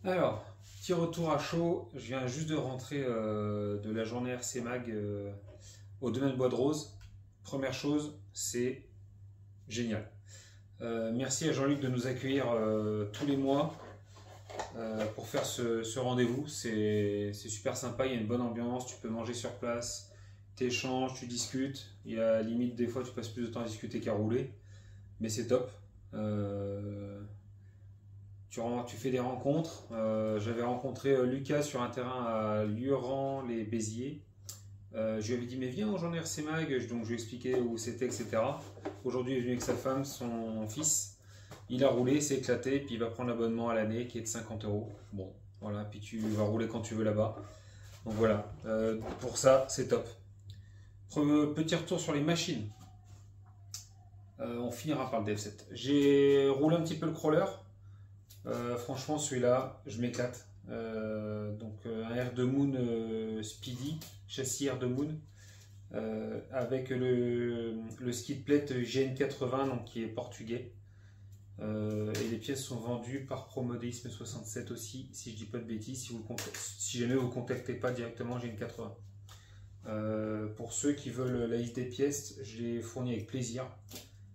Alors, petit retour à chaud. Je viens juste de rentrer de la journée RC Mag au domaine Bois de Rose. Première chose, c'est génial. Merci à Jean-Luc de nous accueillir tous les mois pour faire ce rendez-vous. C'est super sympa, il y a une bonne ambiance, tu peux manger sur place, tu échanges, tu discutes. Il y a limite des fois tu passes plus de temps à discuter qu'à rouler, mais c'est top. Tu fais des rencontres. J'avais rencontré Lucas sur un terrain à Luran-les-Béziers. Je lui avais dit mais viens en journée RC Mag, donc je lui ai expliqué où c'était, etc. Aujourd'hui il est venu avec sa femme, son fils. Il a roulé, s'est éclaté, puis il va prendre l'abonnement à l'année qui est de 50 €. Bon, voilà, puis tu vas rouler quand tu veux là-bas. Donc voilà, pour ça c'est top. Petit retour sur les machines. On finira par le DF7. J'ai roulé un petit peu le crawler. Franchement celui-là, je m'éclate. Donc un R2 Moon Speedy, châssis R2 Moon, avec le skid plate GN80 donc, qui est portugais. Et les pièces sont vendues par Promodéisme 67 aussi, si je dis pas de bêtises, si jamais vous ne contactez pas directement GN80. Pour ceux qui veulent la liste des pièces, je les fournis avec plaisir.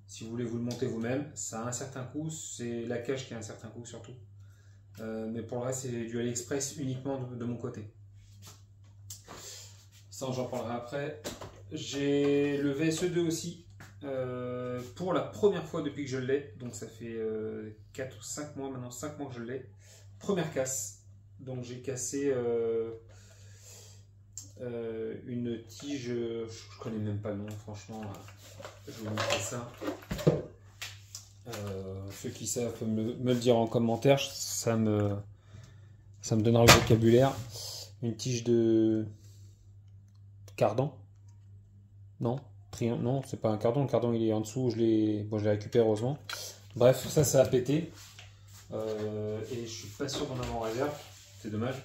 Si vous voulez vous le monter vous-même, ça a un certain coût, c'est la cage qui a un certain coût surtout. Mais pour le reste, c'est du AliExpress uniquement de mon côté. Ça, j'en parlerai après. J'ai le VSE2 aussi, pour la première fois depuis que je l'ai. Donc ça fait 4 ou 5 mois, maintenant 5 mois que je l'ai. Première casse. Donc j'ai cassé une tige, je connais même pas le nom, franchement. Je vais vous montrer ça. Ceux qui savent peuvent me le dire en commentaire, ça me donnera le vocabulaire. Une tige de cardan. Non, non, c'est pas un cardan. Le cardan il est en dessous. Je l'ai récupéré heureusement. Bref, ça a pété. Et je suis pas sûr d'en avoir en réserve. C'est dommage.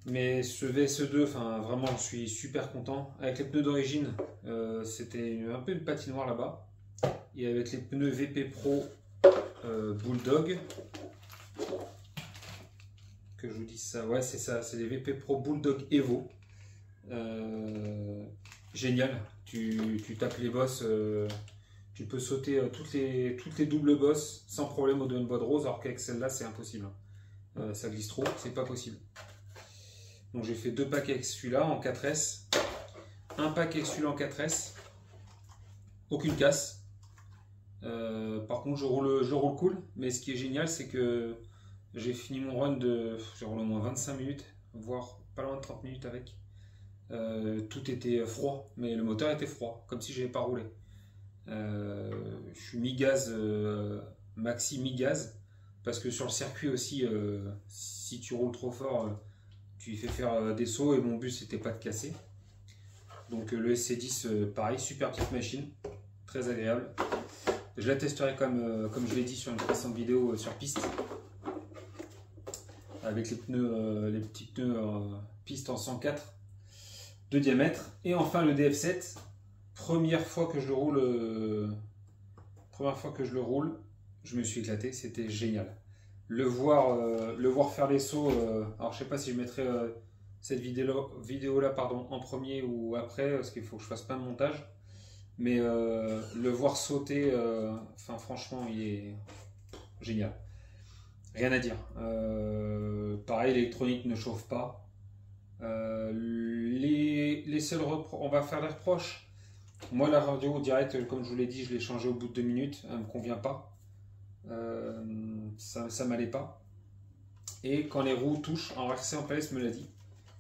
Mais ce VSE2, enfin vraiment, je suis super content. Avec les pneus d'origine, c'était un peu une patinoire là-bas. Et avec les pneus VP Pro Bulldog, que je vous dise ça, ouais c'est ça, c'est les VP Pro Bulldog Evo. Génial, tu tapes les bosses, tu peux sauter toutes les doubles bosses sans problème au domaine Bois de Rose, alors qu'avec celle-là c'est impossible. Ça glisse trop, c'est pas possible. Donc j'ai fait 2 packs avec celui-là en 4S, un pack avec celui-là en 4S, aucune casse. Par contre je roule cool, mais ce qui est génial c'est que j'ai fini mon run j'ai roulé au moins 25 minutes, voire pas loin de 30 minutes avec. Tout était froid, mais le moteur était froid, comme si j'avais pas roulé. Je suis mi-gaz, maxi mi-gaz, parce que sur le circuit aussi, si tu roules trop fort, tu y fais faire des sauts, et mon but c'était pas de casser. Donc le SC10, pareil, super petite machine, très agréable. Je la testerai comme je l'ai dit sur une précédente vidéo sur piste, avec les petits pneus piste en 104 de diamètre. Et enfin le DF7, première fois que je le roule, je me suis éclaté, c'était génial. Le voir faire les sauts, alors je sais pas si je mettrai cette vidéo là pardon, en premier ou après, parce qu'il faut que je fasse plein de montage. Mais le voir sauter, enfin franchement, il est génial. Rien à dire. Pareil, l'électronique ne chauffe pas. Les seuls on va faire des reproches. Moi, la radio direct, comme je vous l'ai dit, je l'ai changée au bout de 2 minutes. Elle ne me convient pas. Ça m'allait pas. Et quand les roues touchent, en RC en PLS me l'a dit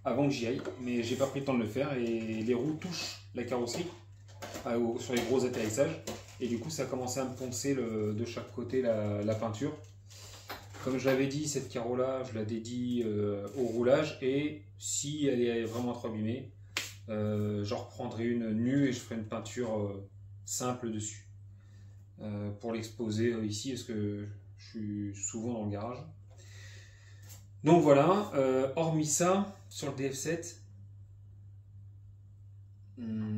avant que j'y aille, mais j'ai pas pris le temps de le faire. Et les roues touchent la carrosserie sur les gros atterrissages, et du coup ça a commencé à me poncer de chaque côté la peinture. Comme je l'avais dit, cette carreau là je la dédie au roulage, et si elle est vraiment trop abîmée, j'en reprendrai une nue et je ferai une peinture simple dessus pour l'exposer ici, parce que je suis souvent dans le garage. Donc voilà, hormis ça, sur le DF7,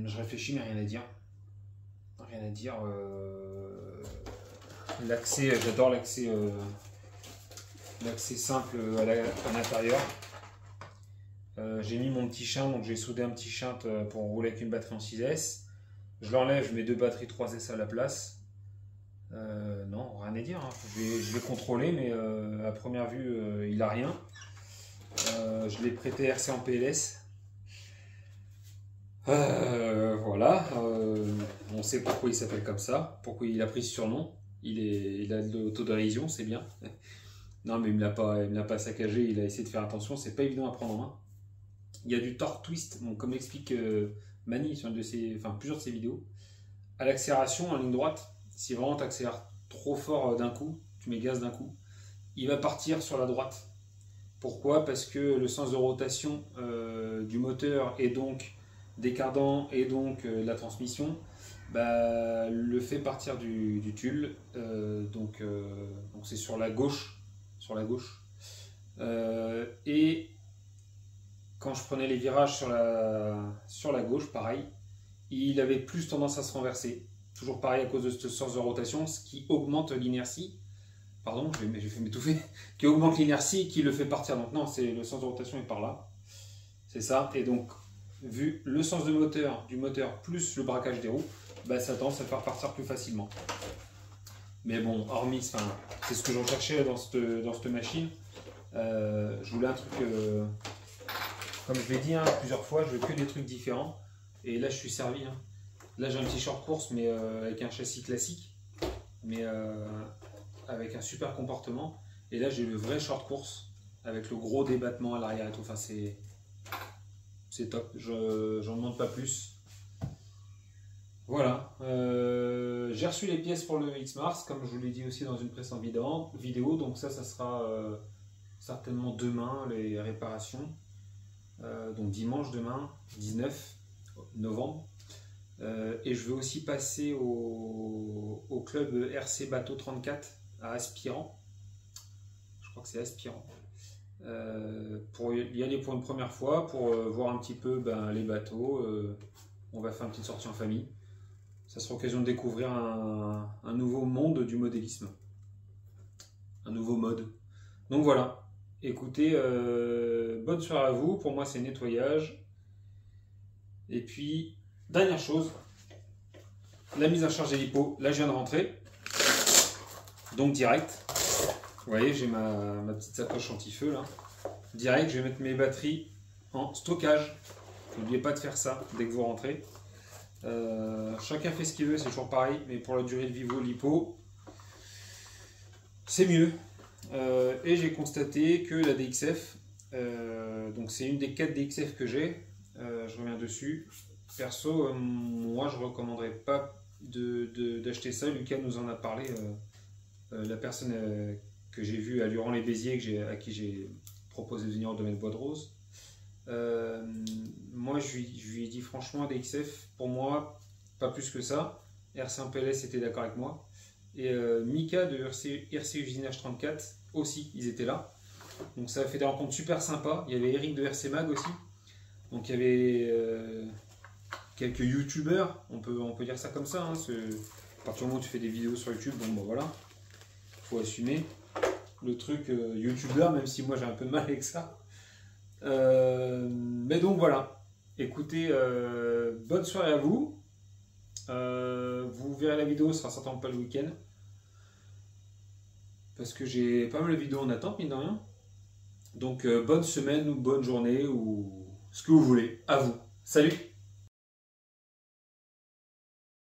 je réfléchis mais rien à dire. Rien à dire. L'accès, j'adore l'accès l'accès simple à l'intérieur. J'ai mis mon petit shunt, donc j'ai soudé un petit shunt pour rouler avec une batterie en 6S. Je l'enlève, je mets deux batteries 3S à la place. Non, rien à dire, hein. Je vais contrôler, mais à première vue, il n'a rien. Je l'ai prêté RC en PLS. Voilà, on sait pourquoi il s'appelle comme ça, pourquoi il a pris ce surnom. Il a de l'autodérision, c'est bien. Non, mais il me l'a pas saccagé, il a essayé de faire attention, c'est pas évident à prendre en main. Il y a du torque twist, bon, comme l'explique Mani sur plusieurs de ses vidéos. À l'accélération, en ligne droite, si vraiment tu accélères trop fort d'un coup, tu mets gaz d'un coup, il va partir sur la droite. Pourquoi? Parce que le sens de rotation du moteur et donc des cardans et donc la transmission le fait partir du tulle. Donc c'est sur la gauche. Et quand je prenais les virages sur la gauche, pareil, il avait plus tendance à se renverser. Toujours pareil à cause de ce sens de rotation, ce qui augmente l'inertie. Pardon, j'ai fait m'étouffer. Qui augmente l'inertie et qui le fait partir. Donc non, c'est le sens de rotation est par là. C'est ça. Et donc, vu le sens du moteur plus le braquage des roues, ça tend à faire partir plus facilement. Mais bon, hormis, c'est ce que je recherchais dans cette machine. Je voulais un truc, comme je l'ai dit plusieurs fois, je veux que des trucs différents. Et là, je suis servi. Là, j'ai un petit short course, mais avec un châssis classique, mais avec un super comportement. Et là, j'ai le vrai short course, avec le gros débattement à l'arrière et tout. Enfin, c'est top. J'en demande pas plus. Voilà. J'ai reçu les pièces pour le X-Mars, comme je vous l'ai dit aussi dans une précédente vidéo. Donc ça sera certainement demain, les réparations. Donc dimanche demain, 19 novembre. Et je vais aussi passer au club RC Bateau 34 à Aspirant. Je crois que c'est Aspirant. Pour y aller pour une première fois, pour voir un petit peu les bateaux. On va faire une petite sortie en famille. Ça sera l'occasion de découvrir un nouveau monde du modélisme. Un nouveau mode. Donc voilà. Écoutez, bonne soirée à vous. Pour moi, c'est nettoyage. Et puis, dernière chose, la mise en charge des lipos. Là, je viens de rentrer. Donc, direct. Vous voyez, j'ai ma petite sacoche anti-feu là. Direct, je vais mettre mes batteries en stockage. N'oubliez pas de faire ça dès que vous rentrez. Chacun fait ce qu'il veut, c'est toujours pareil. Mais pour la durée de vie de lipo, c'est mieux. Et j'ai constaté que la DXF, donc c'est une des 4 DXF que j'ai. Je reviens dessus. Perso, moi je ne recommanderais pas d'acheter ça. Lucas nous en a parlé. La personne que j'ai vue à Luran-les-Béziers, à qui j'ai proposé de venir au domaine Bois de Rose. Moi je lui ai dit franchement, DXF, pour moi, pas plus que ça. RC en PLS était d'accord avec moi. Et Mika de RC Usinage 34 aussi, ils étaient là. Donc ça a fait des rencontres super sympas. Il y avait Eric de RC Mag aussi. Donc il y avait quelques youtubeurs, on peut dire ça comme ça. À partir du moment où tu fais des vidéos sur YouTube, bon voilà, faut assumer le truc youtubeur, même si moi j'ai un peu de mal avec ça. Mais donc voilà. Écoutez, bonne soirée à vous. Vous verrez la vidéo, ce sera certainement pas le week-end. Parce que j'ai pas mal de vidéos en attente, mine de rien. Donc bonne semaine ou bonne journée ou ce que vous voulez. À vous. Salut!